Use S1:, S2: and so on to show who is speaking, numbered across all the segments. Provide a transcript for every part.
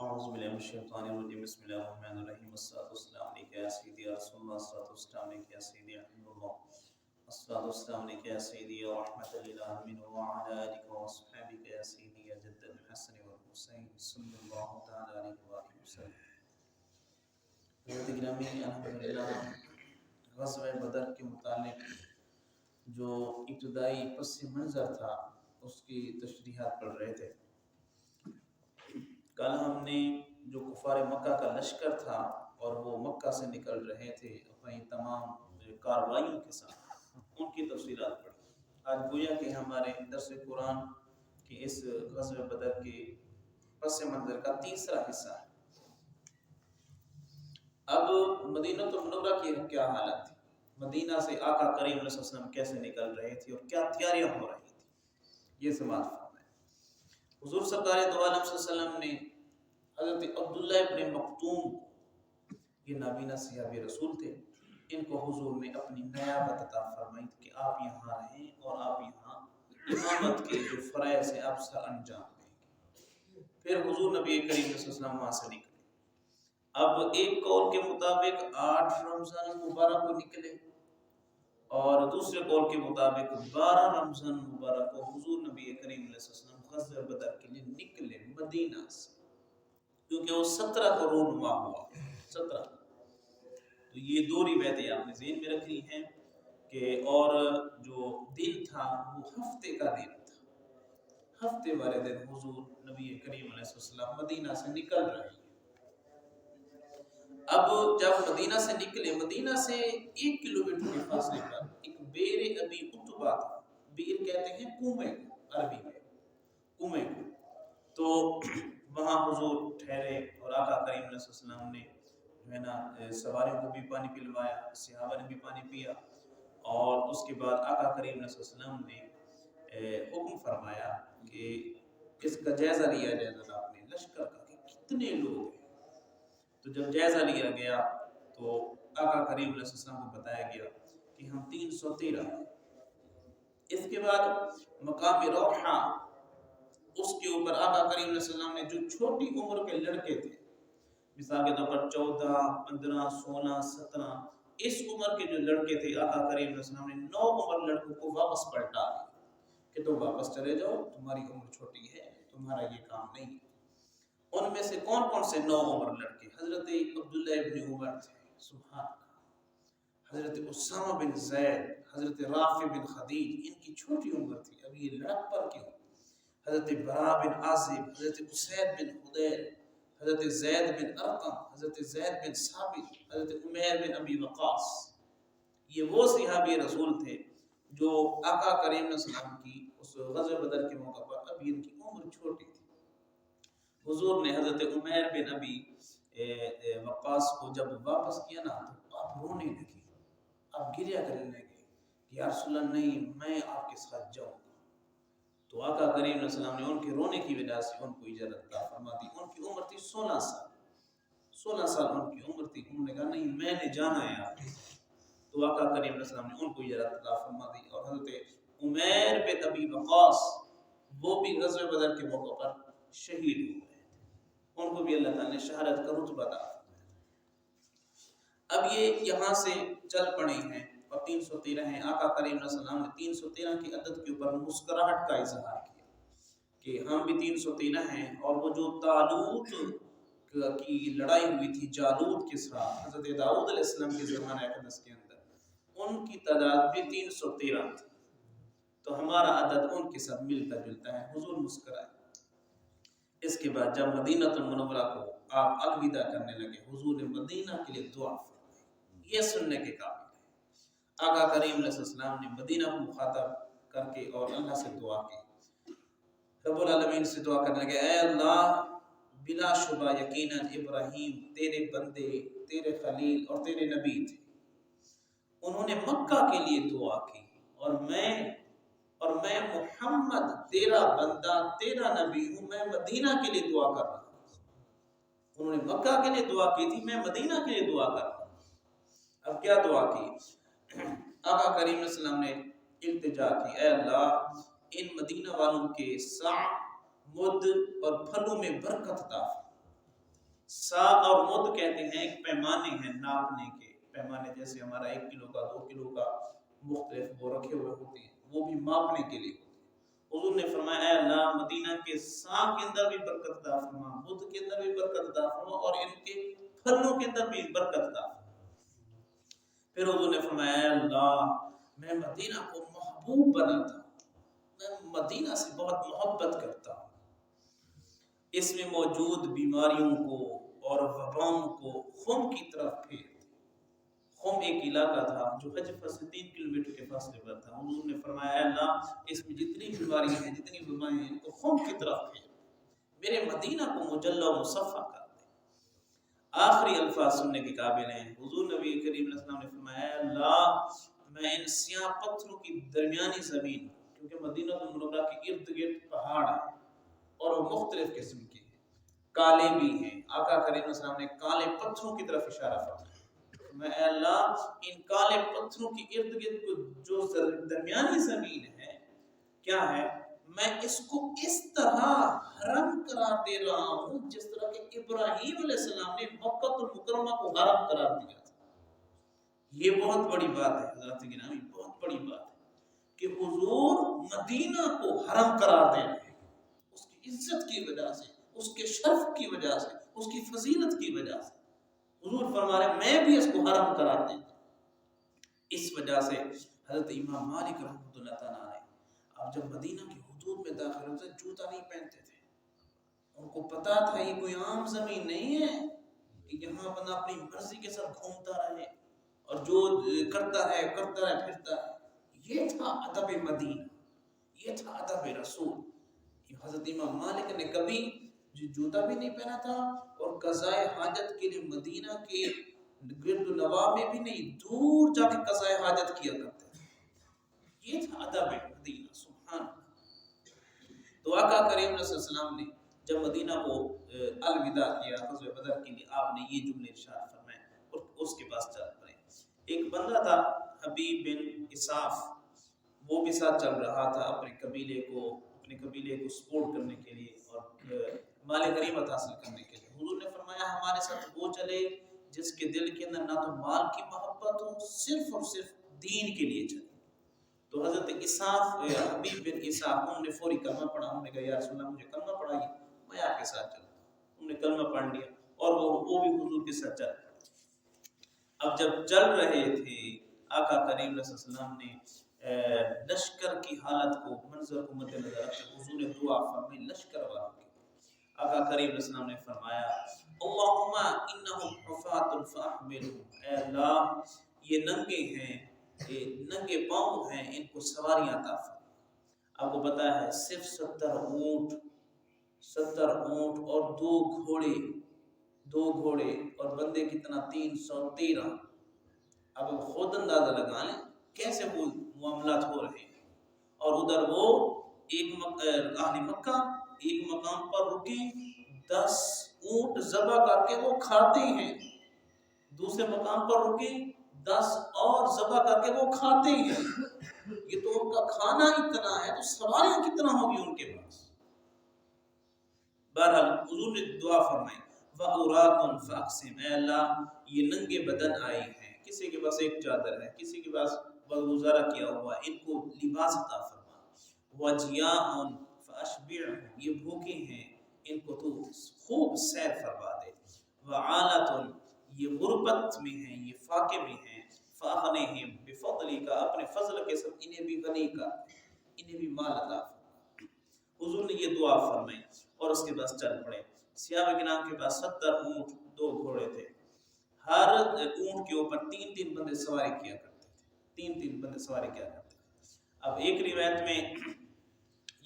S1: أعوذ بالله من الشيطان الرجيم بسم الله الرحمن الرحيم والصلاة والسلام عليك يا سيدي يا رسول الله الصلاة والسلام عليك يا سيدي يا حبيب الله الصلاة والسلام عليك يا سيدي يا رحمة للعالمين وعلى آلك وأصحابك يا سيدي يا جد الحسن والحسين صلى الله تعالى عليه وآله وسلم. حضرت گرامی الحمدللہ غزوہ بدر کے متعلق جو ابتدائی پس منظر تھا اس کی تشریحات پڑھ رہے تھے. کل ہم نے جو کفار مکہ کا لشکر تھا اور وہ مکہ سے نکل رہے تھے اپنی تمام کارروائیوں کے ساتھ ان کی تفصیلات پڑھی. آج گویا کہ ہمارے درس قرآن کے اس غزوہ بدر کے پس منظر کا تیسرا حصہ ہے. اب مدینہ المنورہ کی کیا حالت تھی، مدینہ سے آقا کریم صلی اللہ علیہ وسلم کیسے نکل رہے تھے اور کیا تیاریاں ہو رہی تھی، یہ سماعت فرمائیں. حضور سرکار دو عالم صلی اللہ علیہ وسلم نے حضرت عبداللہ ابن مکتوم کو، یہ نابینا صحابی رسول تھے، ان کو حضور نے اپنی نیابت عطا فرمائی کہ آپ یہاں رہیں اور آپ یہاں امامت کے جو فرائض سے آپ سر انجام دیں گے. پھر حضور نبی کریم صلی اللہ علیہ وسلم وہاں سے نکلے. اب ایک قول کے مطابق 8 رمضان مبارک کو نکلے اور دوسرے قول کے مطابق 12 رمضان مبارک کو حضور نبی کریم علیہ السلام غزوہ بدر کے لیے نکلے مدینہ سے، کیونکہ وہ 17 کو رونما ہوا. 17 تو یہ دو روایتیں آپ نے ذہن میں رکھنی ہیں کہ اور جو دن تھا وہ ہفتے کا دن تھا. ہفتے والے دن حضور نبی کریم علیہ السلام مدینہ سے نکل رہے ہیں. اب جب مدینہ سے نکلے، مدینہ سے 1 کلومیٹر کے فاصلے پر ایک بیر ابی عتبہ تھا. بیر کہتے ہیں کنویں کو عربی میں، کنویں کو. تو وہاں حضور ٹھہرے اور آقا کریم علیہ السلام نے جو ہے نا سواریوں کو بھی پانی پلوایا، صحابہ نے بھی پانی پیا، اور اس کے بعد آقا کریم علیہ السلام نے حکم فرمایا کہ اس کا جائزہ لیا جائے آپ نے لشکر کا کہ کتنے لوگ ہیں. تو جب جائزہ لیا گیا تو آقا کریم علیہ السلام کو بتایا گیا کہ ہم 313 ہیں. اس کے بعد مقام روحہ، اس کے اوپر آقا کریم علیہ السلام نے جو چھوٹی عمر کے لڑکے تھے، مثال کے طور پر 14 15 16 17 اس عمر کے جو لڑکے تھے، آقا کریم علیہ السلام نے 9 عمر لڑکوں کو واپس پلٹا دیا کہ تم واپس چلے جاؤ، تمہاری عمر چھوٹی ہے، تمہارا یہ کام نہیں ہے. ان میں سے کون کون سے 9 عمر لڑکے؟ حضرت عبداللہ ابن عمر تھے، سبحان اللہ، حضرت اسامہ بن زید، حضرت رافع بن خدیج، ان کی چھوٹی عمر تھی، اب یہ لڑک پر کیوں؟ حضرت برا بن عازب، حضرت اسید بن حدیر، حضرت زید بن ارقم، حضرت زید بن ثابت، حضرت عمیر بن ابی وقاص. یہ وہ صحابی رسول تھے جو آقا کریم صلی اللہ علیہ وسلم کی اس غزوہ بدر کے موقع پر اب ان کی عمر چھوٹی تھی. حضور نے حضرت عمیر بن ابی وقاص کو جب واپس کیا نا تو آپ رونے لگے، آپ گریہ کرنے لگے کہ یا رسول اللہ نہیں، میں آپ کے ساتھ جاؤں گا. تو آقا کریم علیہ السلام نے ان کے رونے کی وجہ سے ان کو اجازت عطا فرما دی. ان کی عمر تھی 16 سال، 16 سال ان کی عمر تھی. انہوں نے کہا نہیں، میں نے جانا ہے آپ کے ساتھ. تو آقا کریم علیہ السلام نے ان کو اجازت عطا فرما دی، اور حضرت عمیر بن ابی وقاص وہ بھی غزوہ بدر کے موقع پر شہید ہو گئے. ان کو بھی اللہ تعالیٰ نے شہادت کا رتبہ عطا فرمایا. اب یہ یہاں سے چل پڑے ہیں اور 313 ہیں. آقا کریم علیہ السلام نے 313 کی عدد کے اوپر مسکراہٹ کا اظہار کیا کہ ہم بھی 313 ہیں. اور وہ جو طالوت کی لڑائی ہوئی تھی جالوت کے ساتھ حضرت داؤد علیہ السلام کے زمانہ اقدس کے اندر، ان کی تعداد بھی 313 تھی. تو ہمارا عدد ان کے ساتھ ملتا جلتا ہے. حضور مسکرائے. اس کے بعد جب مدینہ المنورہ کو آپ الوداع کرنے لگے، حضور نے مدینہ کے لیے دعا فرمائی. یہ سننے کے قابل ہے. آقا کریم علیہ السلام نے مدینہ کو مخاطب کر کے اور اللہ سے دعا کی، رب العالمین سے دعا کرنے لگے، اے اللہ، بلا شبہ یقیناً ابراہیم تیرے بندے، تیرے خلیل اور تیرے نبی تھے. انہوں نے مکہ کے لیے دعا کی، اور میں محمد تیرا بندہ، تیرا نبی ہوں، میں مدینہ کے لیے دعا کر رہا ہوں. انہوں نے مکہ کے لیے دعا کی تھی، میں مدینہ کے لیے دعا کر رہا ہوں. اب کیا دعا کی؟ آقا کریم علیہ السلام نے التجا کی، اے اللہ، ان مدینہ والوں کے سع، مد اور پھلوں میں برکت عطا فرما. سا اور مد کہتے ہیں ایک پیمانے ہیں ناپنے کے پیمانے، جیسے ہمارا 1 کلو کا 2 کلو کا مختلف وہ رکھے ہوئے ہوتے ہیں، وہ بھی ماپنے کے لیے۔ حضور نے فرمایا اے اللہ مدینہ کے سا کے اندر بھی برکت عطا فرما، مد کے اندر بھی برکت عطا فرما، اور ان کے پھلوں کے اندر بھی برکت عطا فرما۔ پھر حضور نے فرمایا اے اللہ میں مدینہ کو محبوب بناتا ہوں، میں مدینہ سے بہت محبت کرتا ہوں، اس میں موجود بیماریوں کو اور وباؤں کو خم کی طرف پھیر۔ خم ایک علاقہ تھا جو حجف سے 3 کلومیٹر کے فاصلے پر تھا۔ حضور نے فرمایا اے اللہ اس میں جتنی بیماریاں ہیں، جتنی وبائیں ہیں، ان کو خم کی طرف پھیر، میرے مدینہ کو مجلہ و مصفح کر دے۔ آخری الفاظ سننے کے قابل ہیں۔ حضور نبی کریم علیہ السلام نے فرمایا اے اللہ میں ان سیاہ پتھروں کی درمیانی زمین، کیونکہ مدینہ المنورہ کے ارد گرد پہاڑ ہیں اور وہ مختلف قسم کے ہیں، کالے بھی ہیں، آقا کریم علیہ السلام نے کالے پتھروں کی طرف اشارہ فرمایا۔ میں اے اللہ ان کالے پتھروں کی ارد گرد جو درمیانی زمین ہے کیا ہے، میں اس کو اس طرح حرم قرار دے رہا ہوں جس طرح کہ ابراہیم علیہ السلام نے مکہ المکرمہ کو حرم قرار دیا تھا۔ یہ بہت بڑی بات ہے حضرات گرامی، بہت بڑی بات ہے کہ حضور مدینہ کو حرم قرار دے رہے ہیں، اس کی عزت کی وجہ سے، اس کے شرف کی وجہ سے، اس کی فضیلت کی وجہ سے حضور فرما رہے میں بھی اس کو حرم قرار دیتا ہوں۔ اس وجہ سے حضرت امام مالک رحمۃ اللہ تعالیٰ نے اب جب مدینہ کی حدود میں داخل ہوتے جوتا نہیں پہنتے تھے، ان کو پتا تھا یہ کوئی عام زمین نہیں ہے کہ یہاں بندہ اپنی مرضی کے ساتھ گھومتا رہے اور جو کرتا ہے پھرتا ہے۔ یہ تھا ادب مدینہ، یہ تھا ادب رسول۔ حضرت امام مالک نے کبھی جوتا بھی نہیں پہنا تھا اور قضائے حاجت کے لیے مدینہ کے گرد و نواح میں بھی نہیں، دور جا کے قضائے حاجت کیا کرتے تھے۔ یہ تھا ادب مدینہ، سبحان اللہ۔ تو آقا کریم صلی اللہ علیہ وسلم نے جب مدینہ کو الوداع کیا غزوہ بدر کے لیے، آپ نے یہ جملے ارشاد فرمائے اور اس کے پاس چل پڑے۔ ایک بندہ تھا حبیب بن اساف، وہ بھی ساتھ چل رہا تھا اپنے قبیلے کو سپورٹ کرنے کے لیے اور مال غنیمت حاصل کرنے کے لیے۔ حضور نے فرمایا ہمارے ساتھ وہ چلے جس کے دل کے اندر نہ تو مال کی محبت ہو، صرف اور صرف دین کے لیے چلے۔ تو حضرت اساف حبیب بن اساف انہوں نے فوری کلمہ پڑھا، انہوں نے کہا یا رسول اللہ مجھے کلمہ پڑھائیے، میں آپ کے ساتھ چلوں۔ انہوں نے کلمہ پڑھ لیا اور وہ بھی حضور کے ساتھ چل پڑے۔ اب جب چل رہے تھے آقا کریم علیہ السلام نے لشکر کی حالت کو، منظر کو مد نظر رکھتے حضور نے دعا فرمائی لشکر والوں کی۔ آقا کریم علیہ السلام نے فرمایا اللہم انہم حفاة فاحملہم، اے اللہ یہ ننگے ہیں، یہ ننگے پاؤں ہیں، ان کو سواریاں عطا فرما۔ آپ کو پتا ہے صرف 70 اونٹ اور 2 گھوڑے اور بندے کتنا 313۔ اب خود اندازہ لگا لیں کیسے وہ معاملات ہو رہے ہیں۔ اور ادھر وہ اہل مکہ ایک مقام پر رکے، 10 اونٹ ذبح کر کے وہ کھاتے ہیں، دوسرے مقام پر رکے 10 اور ذبح کر کے وہ کھاتے ہیں۔ یہ تو ان کا کھانا اتنا ہے تو سواریاں کتنا ہوگی ان کے پاس۔ بہرحال حضور نے دعا فرمائی وَأُرَاكُمْ فَأَقْسِمْ، اے اللہ یہ ننگے بدن آئے ہیں، کسی کے پاس ایک چادر ہے، کسی کے پاس گزارا کیا ہوا، ان کو لباس عطا فرما۔ وَجِيَاءٌ فَأَشْبِعْهُمْ، یہ بھوکے ہیں ان کو تو خوب سیر فرما دے۔ وَعَالَةٌ، یہ غربت میں ہیں، یہ فاقے میں ہیں۔ فَأَغْنِهِمْ بِفَضْلِكَ، اپنے فضل کے ساتھ انہیں بھی غنی کر، انہیں بھی مال عطا فرما۔ حضور نے یہ دعا فرمائی اور اس کے پاس چل پڑے۔ صحابہ کرام کے پاس 70 اونٹ 2 گھوڑے تھے، ہر اونٹ کے اوپر 3 بندے سواری کیا کرتے تھے، 3 بندے سواری کیا کرتے تھے۔ اب ایک روایت میں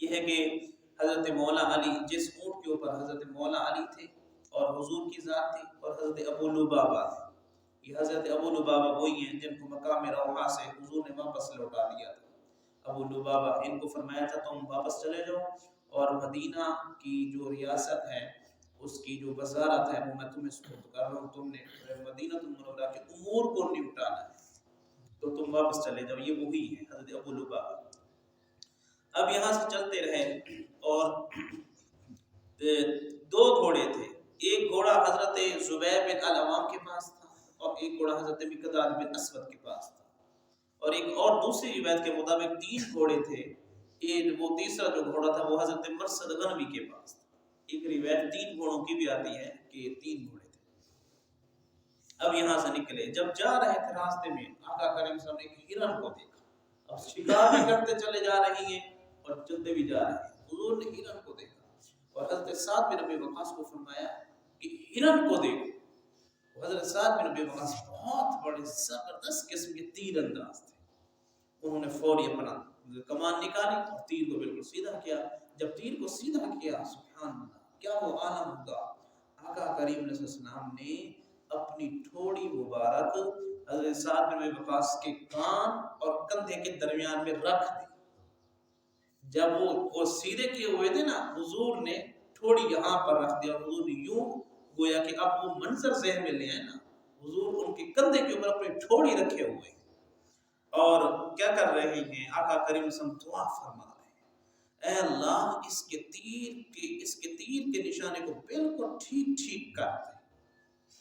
S1: یہ ہے کہ حضرت مولا علی، جس اونٹ کے اوپر حضرت مولا علی تھے اور حضور کی ذات تھی، اور حضرت ابو لبابہ تھے۔ یہ حضرت ابو لبابہ وہی ہیں جن کو مقام روحہ سے حضور نے واپس لوٹا دیا تھا۔ ابو لبابہ، ان کو فرمایا تھا تم واپس چلے جاؤ اور مدینہ کی جو ریاست ہے اس کی جو وزارت ہے وہ میں تمہیں سپرد کر رہا ہوں، تم نے مدینہ المنورہ کے امور کو نپٹانا ہے تو تم واپس چلے جاؤ۔ یہ وہی ہے حضرت ابو لبابہ۔ اب یہاں سے چلتے رہے اور 2 گھوڑے تھے، ایک گھوڑا حضرت زبیر بن العوام کے پاس تھا اور ایک گھوڑا حضرت مقداد بن اسود کے پاس تھا، اور ایک اور دوسری روایت کے مطابق 3 گھوڑے تھے، وہ تیسرا جو گھوڑا تھا وہ حضرت مرثد غنوی کے پاس تھا۔ ایک روایت 3 گھوڑوں کی بھی آتی ہے کہ 3 گھوڑے تھے۔ اب یہاں سے نکلے، جب جا رہے تھے راستے میں آقا کریم صلی اللہ علیہ وسلم نے ایک ہرن کو دیکھا، اب شکار بھی کرتے چلے جا رہی ہیں اور چلتے بھی جا رہے ہیں، حضور نے ہرن کو دیکھا اور حضرت سعد بن ابی وقاص کو فرمایا کہ ہرن کو دیکھو۔ حضرت سعد بن ابی وقاص بہت بڑے زبردست قسم کے تیر انداز تھے، انہوں نے فوری اپنا کمان نکالی اور تیر کو بالکل سیدھا کیا۔ جب تیر کو سیدھا کیا، سبحان اللہ کیا وہ عالم ہوگا، آقا کریم علیہ السلام نے اپنی تھوڑی مبارک حضرت سعد بن ابی وقاص کے کان اور کندھے کے درمیان میں رکھ دی۔ جب وہ سیدھے کیے ہوئے تھے نا، حضور نے تھوڑی یہاں پر رکھ دیا اور حضور نے یوں گویا کہ اب وہ منظر ذہن میں لے آئے نا، حضور ان کے کندھے کے اوپر اپنی تھوڑی رکھے ہوئے اور کیا کر رہے ہیں، آقا کریم صلی اللہ علیہ وسلم دعا فرما رہے ہیں، اے اللہ اس کے تیر کے نشانے کو بالکل ٹھیک ٹھیک کر دے،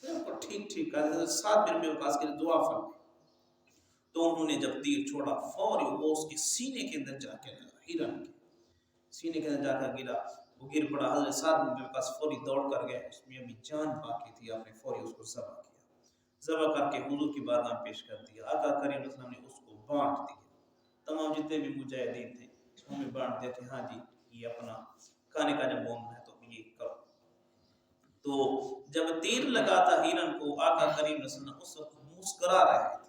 S1: بالکل ٹھیک ٹھیک کر دے۔ حضرت سعد بن ابی وقاص کے لیے دعا فرمائی تو انہوں نے جب تیر چھوڑا فوری وہ اس کے سینے کے اندر جا کے لگا، ہرن کے سینے کے اندر جا کر گرا، وہ گر پڑا۔ حضرت سعد بن ابی وقاص فوری دوڑ کر گئے، اس میں ابھی جان باقی تھی، آپ نے فوری اس کو ذبح کیا، ذبح کر کے حضور کی بارگاہ میں پیش کر دیا۔ آقا کریم صلی اللہ علیہ وسلم نے اس کو بانٹ دیا، تمام جتنے بھی مجاہدین تھے انہوں نے بانٹ دیا کہ ہاں جی یہ اپنا کھانے کا جب مومن ہے تو یہ کرو۔ تو جب تیر لگا تھا ہرن کو، آقا کریم صلی اللہ علیہ وسلم اس وقت مسکرا رہے تھے،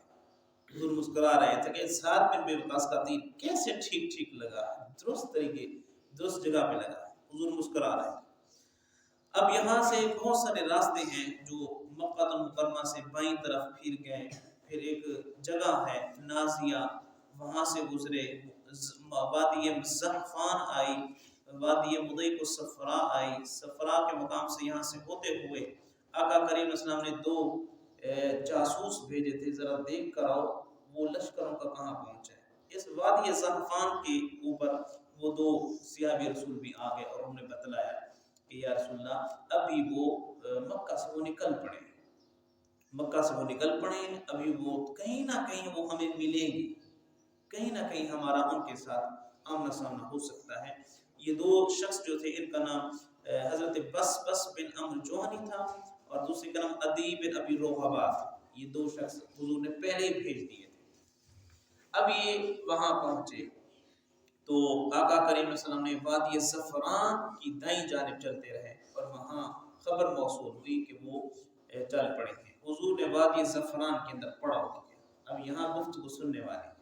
S1: حضور مسکرا رہے تھے کہ سعد بن ابی وقاص کا تیر کیسے ٹھیک ٹھیک لگا، درست طریقے درست جگہ پہ لگا، حضور مسکرا رہے تھے۔ اب یہاں سے بہت سارے راستے ہیں جو مکہ المکرمہ سے بائیں طرف پھر گئے، پھر ایک جگہ ہے نازیہ، وہاں سے گزرے، وادی زحفان آئی، وادی مضیق الصفراء آئی، صفراء کے مقام سے یہاں سے ہوتے ہوئے آقا کریم اسلام نے 2 جاسوس بھیجے تھے، ذرا دیکھ کر آؤ وہ لشکروں کا کہاں پہنچا ہے۔ اس وادی زحفان کے اوپر وہ 2 صحابی رسول بھی آ گئے اور انہوں نے بتلایا کہ یا رسول اللہ ابھی وہ مکہ سے وہ نکل پڑے ہیں، مکہ سے وہ نکل پڑے ہیں، ابھی وہ کہیں نہ کہیں وہ ہمیں ملیں گے، کہیں نہ کہیں ہمارا ان کے ساتھ آمنا سامنا ہو سکتا ہے۔ یہ 2 شخص جو تھے ان کا نام حضرت بس بن عمرو جوہنی تھا اور دوسرے کا نام عدی بن ابی روحبہ تھا۔ یہ 2 شخص حضور نے پہلے ہی بھیج دیے تھے۔ اب یہ وہاں پہنچے تو آقا کریم صلی اللہ علیہ وسلم نے وادی زفران کی دائیں جانب چلتے رہے اور وہاں خبر موصول ہوئی کہ وہ چل پڑے ہیں۔ حضور نے وادی زفران کے اندر پڑاؤ کیا۔ اب یہاں گفتگو سننے والی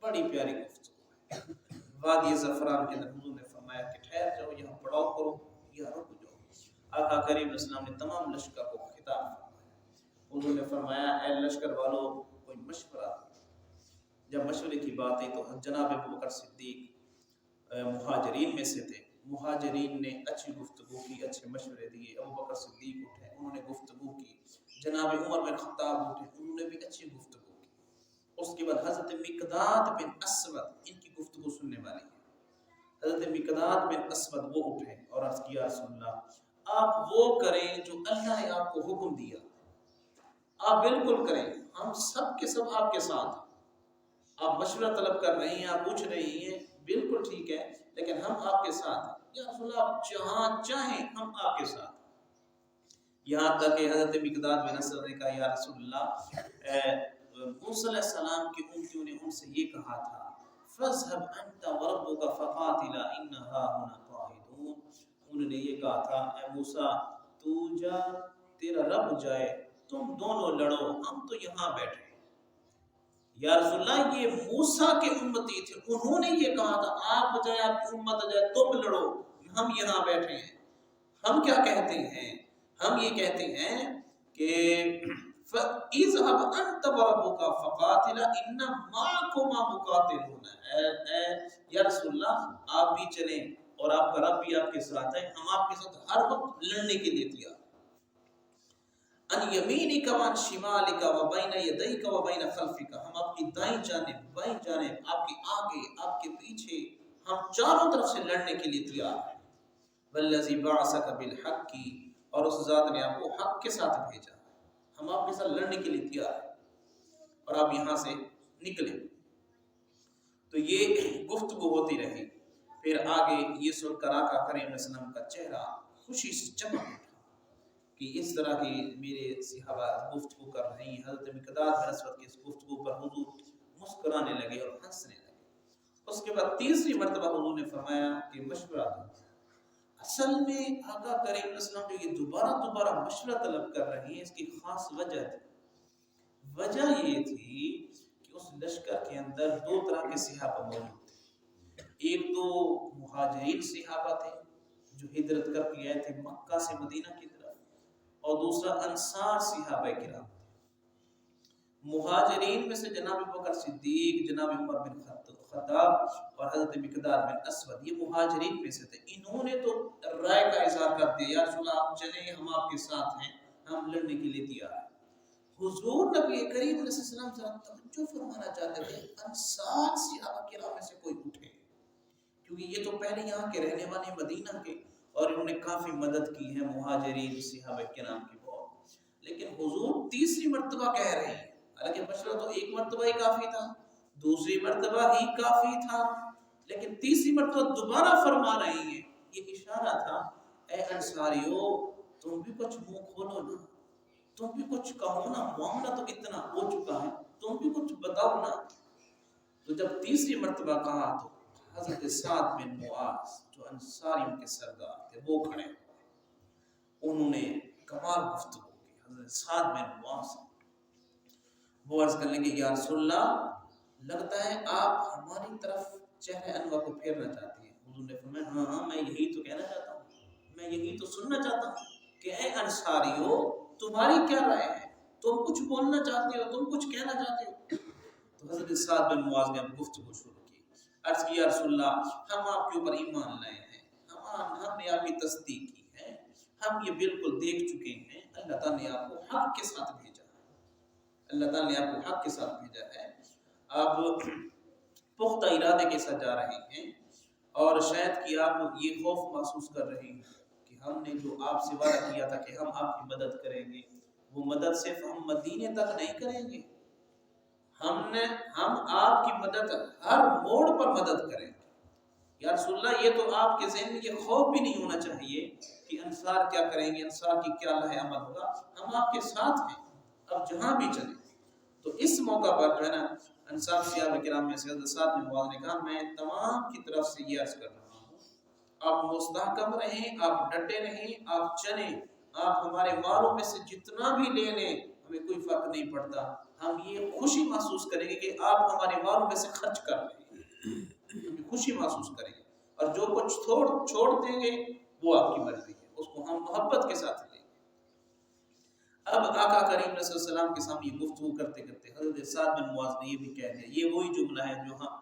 S1: بڑی پیاری گفتگو ہے۔ وادی زفران کے اندر حضور نے فرمایا کہ ٹھہر جاؤ، یہاں پڑاؤ کرو یا رک جاؤ۔ آقا کریم علیہ السلام نے تمام لشکر کو خطاب فرمایا، حضور نے فرمایا اے لشکر والو کوئی مشورہ دو۔ جب مشورے کی بات آئی تو جناب ابوبکر صدیق مہاجرین میں سے تھے، مہاجرین نے اچھی گفتگو کی، اچھے مشورے دیے۔ ابوبکر صدیق اٹھے، انہوں نے گفتگو کی۔ جناب عمر بن خطاب اٹھے، انہوں نے بھی اچھی گفتگو کی۔ اس کے بعد حضرت مقداد بن اسود، ان کی گفتگو سننے والی ہے، حضرت مقداد بن اسود وہ اٹھے اور عرض کیا رسول اللہ آپ وہ کریں جو اللہ نے آپ کو حکم دیا، آپ بالکل کریں، ہم سب کے سب آپ کے ساتھ ہیں۔ آپ مشورہ طلب کر رہی ہیں، آپ پوچھ رہی ہیں، بالکل ٹھیک ہے، لیکن ہم آپ کے ساتھ ہیں یا رسول اللہ، آپ جہاں چاہیں ہم آپ کے ساتھ ہیں۔ یہاں تک کہ حضرت مقداد بن اسود نے کہا یا رسول اللہ موسیٰ علیہ السلام کی امتیوں نے ان سے یہ کہا تھا فَاذْهَبْ أَنْتَ وَرَبُّكَ فَقَاتِلَا إِنَّ هَاهُنَا قَاعِدُونَ، انہوں نے یہ کہا تھا اے موسیٰ تو جا، تیرا رب جائے، تم دونوں لڑو، ہم تو یہاں بیٹھے۔ یا رسول اللہ یہ موسیٰ کے امتی تھے، انہوں نے یہ کہا تھا آپ جائے، آپ کی امت جائے، تم لڑو، ہم یہاں بیٹھے ہیں۔ ہم کیا کہتے ہیں؟ ہم یہ کہتے ہیں کہ اذهب انت وربك فقاتلا ان معكما مقاتلون، اے یا رسول اللہ آپ بھی چلیں اور آپ کا رب بھی آپ کے ساتھ ہے، ہم آپ کے ساتھ ہر وقت لڑنے کے لیے تیار۔ ان یمینک وان شمالک وبین یدیک وبین خلفک، ہم آپ کی دائیں جانب، بائیں جانب، آپ کے آگے، آپ کے پیچھے، ہم چاروں طرف سے لڑنے کے لیے تیار ہیں۔ والذی بعثک بالحق، اور اس ذات نے آپ کو حق کے ساتھ بھیجا، ہم آپ کے ساتھ لڑنے کے لیے تیار ہیں اور آپ یہاں سے نکلے۔ تو یہ گفتگو ہوتی رہی۔ پھر آگے یہ سن کر آقا کریم علیہ السلام کا چہرہ خوشی سے چمک اٹھا کہ اس طرح کی میرے صحابہ گفتگو کر رہے ہیں۔ حضرت مقداد بن اسود کی اس گفتگو پر حضور مسکرانے لگے اور ہنسنے لگے۔ اس کے بعد تیسری مرتبہ حضور نے فرمایا کہ مشورہ دو۔ اصل میں آقا کریم علیہ السلام جو یہ دوبارہ مشورہ طلب کر رہے ہیں، اس کی خاص وجہ تھی۔ وجہ یہ تھی کہ اس لشکر کے اندر دو طرح کے صحابہ موجود تھے۔ ایک تو مہاجرین صحابہ تھے جو ہجرت کر کے آئے تھے مکہ سے مدینہ کی طرف، اور دوسرا انصار صحابہ کرام تھے۔ مہاجرین میں سے جناب بکر صدیق، جناب عمر بن خطاب اور حضرت مقداد بن اسود، یہ مہاجرین میں سے تھے۔ انہوں نے تو رائے کا اظہار کر دیا، یا رسول اللہ آپ چلیں، ہم آپ کے ساتھ ہیں، ہم لڑنے کے لیے تیار ہیں۔ حضور نبی کریم علیہ السلام ذرا توجہ فرمانا چاہتے تھے انصار صحابہ کرام میں سے کوئی اٹھے، کیونکہ یہ تو پہلے یہاں کے رہنے والے مدینہ کے، اور انہوں نے کافی مدد کی ہے مہاجرین صحابہ کرام کی بہت۔ لیکن حضور تیسری مرتبہ کہہ رہے ہیں، حالانکہ مشورہ تو ایک مرتبہ ہی کافی تھا، دوسری مرتبہ ہی کافی تھا، لیکن تیسری مرتبہ دوبارہ فرما رہے ہیں۔ یہ اشارہ تھا، اے انصاریو تم بھی کچھ منہ کھولو نا، تم بھی کچھ کہو نا، معاملہ تو اتنا ہو چکا ہے، تم بھی کچھ بتاؤ نا۔ تو جب تیسری مرتبہ کہا تو حضرت سعد بن معاذ جو انصاریوں کے سردار تھے وہ کھڑے، انہوں نے کمال گفتگو کی۔ حضرت سعد بن معاذ وہ عرض کرنے لگے، یا رسول اللہ لگتا ہے آپ ہماری طرف چہرے انور کو پھیرنا چاہتے ہیں۔ حضور نے فرمایا ہاں ہاں، میں یہی تو کہنا چاہتا ہوں، میں یہی تو سننا چاہتا ہوں کہ اے انصاریو تمہاری کیا رائے ہے، تم کچھ بولنا چاہتے ہو، تم کچھ کہنا چاہتے ہو؟ تو حضرت سعد بن معاذ نے اب گفتگو شروع کی، عرض کی یا رسول اللہ ہم آپ کے اوپر ایمان لائے ہیں، ہم نے آپ کی تصدیق کی ہے، ہم یہ بالکل دیکھ چکے ہیں اللہ تعالیٰ نے آپ کو حق کے ساتھ بھیجا، اللہ تعالیٰ نے آپ کو حق کے ساتھ بھیجا ہے، آپ پختہ ارادے کے ساتھ جا رہے ہیں، اور شاید کہ آپ یہ خوف محسوس کر رہے ہیں کہ ہم نے جو آپ سے وعدہ کیا تھا کہ ہم آپ کی مدد کریں گے، وہ مدد صرف ہم مدینے تک نہیں کریں گے، ہم آپ کی مدد ہر موڑ پر مدد کریں گے۔ یا رسول اللہ یہ تو آپ کے ذہن میں یہ خوف بھی نہیں ہونا چاہیے کہ انصار کیا کریں گے، انصار کی کیا لائحہ عمل ہوگا، ہم آپ کے ساتھ ہیں، اب جہاں بھی چلیں۔ تو اس موقع پر جو ہے نا انصار صحابہ کرام میں سے حضرت سعد بن معاذ نے کہا میں تمام کی طرف سے یہ عرض کر رہا ہوں، آپ مستحکم رہیں، آپ ڈٹے رہیں، آپ چلیں، آپ ہمارے مالوں میں سے جتنا بھی لے لیں ہمیں کوئی فرق نہیں پڑتا، ہم یہ خوشی محسوس کریں گے کہ آپ ہمارے مالوں میں سے خرچ کر رہے ہیں، ہم خوشی محسوس کریں گے، اور جو کچھ چھوڑ دیں گے وہ آپ کی مرضی ہے، اس کو ہم محبت کے ساتھ لیں گے۔ اب آقا کریم علیہ السلام کے سامنے گفتگو کرتے کرتے حضرت سعد بن معاذ نے یہ بھی کہہ دیا، یہ وہی جملہ ہے جو ہم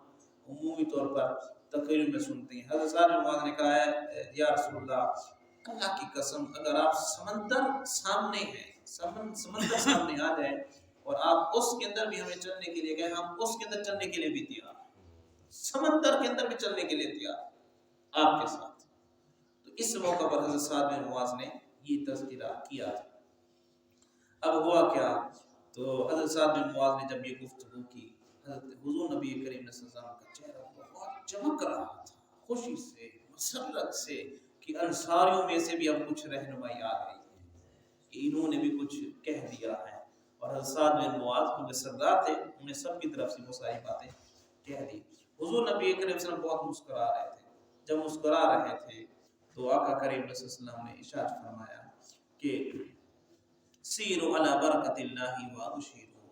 S1: عمومی طور پر تقریر میں سنتے ہیں۔ حضرت سعد بن معاذ نے کہا ہے یا رسول اللہ اللہ کی قسم اگر آپ سمندر سامنے ہیں، سمندر سامنے آ جائے اور آپ اس کے اندر بھی ہمیں چلنے کے لیے گئے، ہم اس کے اندر چلنے کے لیے بھی تیار، سمندر کے اندر بھی چلنے کے لیے تیار آپ کے ساتھ۔ تو اس موقع پر حضرت سعد بن معاذ نے یہ تذکرہ کیا تھا۔ اب ہوا کیا، تو حضرت سعد بن معاذ نے جب یہ گفتگو کی، حضرت حضور نبی کریم صلی اللہ علیہ وسلم کا چہرہ بہت چمک رہا تھا خوشی سے، مسرت سے، کہ انصاریوں میں سے بھی اب کچھ رہنمائی آ رہی ہے کہ انہوں نے بھی کچھ کہہ دیا ہے، اور حضرت سعد بن معاذ جو سردار تھے انہوں نے سب کی طرف سے وہ ساری باتیں کہہ دی۔ حضور نبی کریم صلی اللہ علیہ وسلم بہت مسکرا رہے تھے، جب مسکرا رہے تھے تو آقا کریم صلی اللہ علیہ وسلم نے ارشاد فرمایا کہ سیروا علی برکت اللہ وابشروا،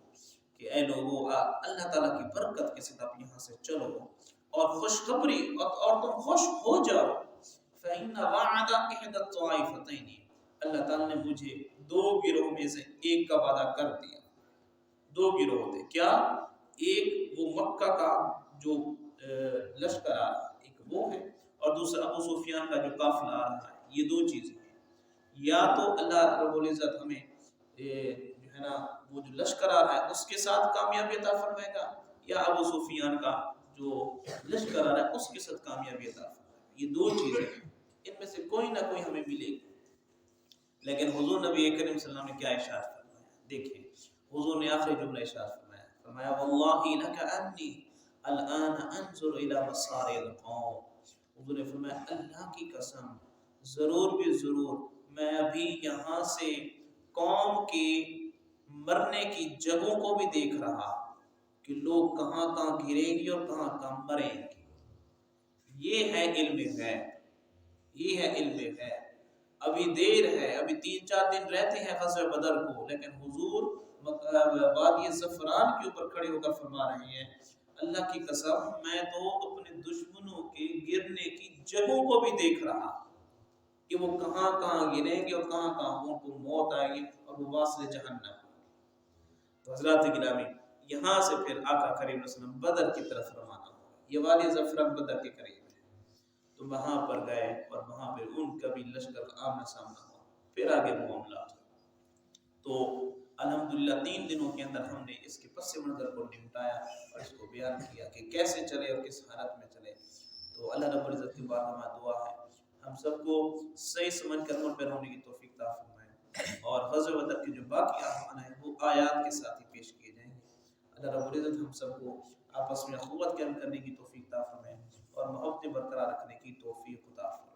S1: کہ اے لوگو اللہ تعالیٰ کی برکت کے ساتھ آپ یہاں سے چلو اور خوشخبری اور تم خوش ہو جاؤ، فإن وعد احد الطائفتین، اللہ تعالیٰ نے مجھے دو گروہ میں سے ایک کا وعدہ کر دیا۔ دو گروہ تھے، کیا؟ ایک وہ مکہ کا جو لشکر آ رہا ہے، ایک وہ ہے، اور دوسرا ابو سفیان کا جو قافلہ آ رہا ہے، یہ دو چیزیں ہیں۔ یا تو اللہ رب العزت ہمیں جو ہے نا وہ جو لشکر آ رہا ہے اس کے ساتھ کامیابی عطا فرمائے گا، یا ابو سفیان کا جو لشکر آ رہا ہے اس کے ساتھ کامیابی عطا فرمائے گا۔ یہ دو چیزیں ہیں، ان میں سے کوئی نہ کوئی ہمیں ملے گی۔ لیکن حضور نبی کریم صلی اللہ علیہ وسلم نے کیا ارشاد فرمایا؟ دیکھیں حضور نے آخری جملہ ارشاد فرمایا، فرمایا واللہ لک انی الان انظر الی مصارع القوم، حضور نے فرمایا اللہ کی قسم ضرور بھی ضرور میں ابھی یہاں سے قوم کے مرنے کی جگہوں کو بھی دیکھ رہا کہ لوگ کہاں کہاں گریں گے اور کہاں کہاں مریں گے۔ یہ ہے علم غیب، یہ ہے علم غیب۔ ابھی دیر ہے، ابھی 3-4 دن رہتے ہیں غزوہ بدر کو، لیکن حضور وادی زعفران کے اوپر کھڑے ہو کر فرما رہے ہیں اللہ کی قسم میں تو اپنے دشمنوں کے گرنے کی جگہوں کو بھی دیکھ رہا کہ وہ کہاں کہاں گریں گے اور کہاں کہاں ان کو موت آئے گی اور وہ واصل جہنم۔ تو حضرات گرامی یہاں سے پھر آقا کریم صلی اللہ علیہ وسلم بدر کی طرف روانہ ہو، یہ وادی زعفران بدر کے قریب ہے، تو وہاں پر گئے اور وہاں پہ ان کا بھی لشکر کا آمنا سامنا ہوا، پھر آگے معاملات ہوئے۔ تو الحمدللہ 3 دنوں کے اندر ہم نے اس کے پس منظر کو نمٹایا اور اس کو بیان کیا کہ کیسے چلے اور کس حالت میں چلے۔ تو اللہ رب العزت کی بارگاہ میں دعا ہے ہم سب کو صحیح سمجھ کر عمل پر ہونے کی توفیق عطا فرمائے، اور غزوہ بدر کے جو باقی احوال ہیں وہ آیات کے ساتھ ہی پیش کیے جائیں گے۔ اللہ رب العزت ہم سب کو آپس میں اخوت قائم کرنے کی توفیق عطا فرمائے اور محبت برقرار رکھنے کی توفیق عطا فرمائے۔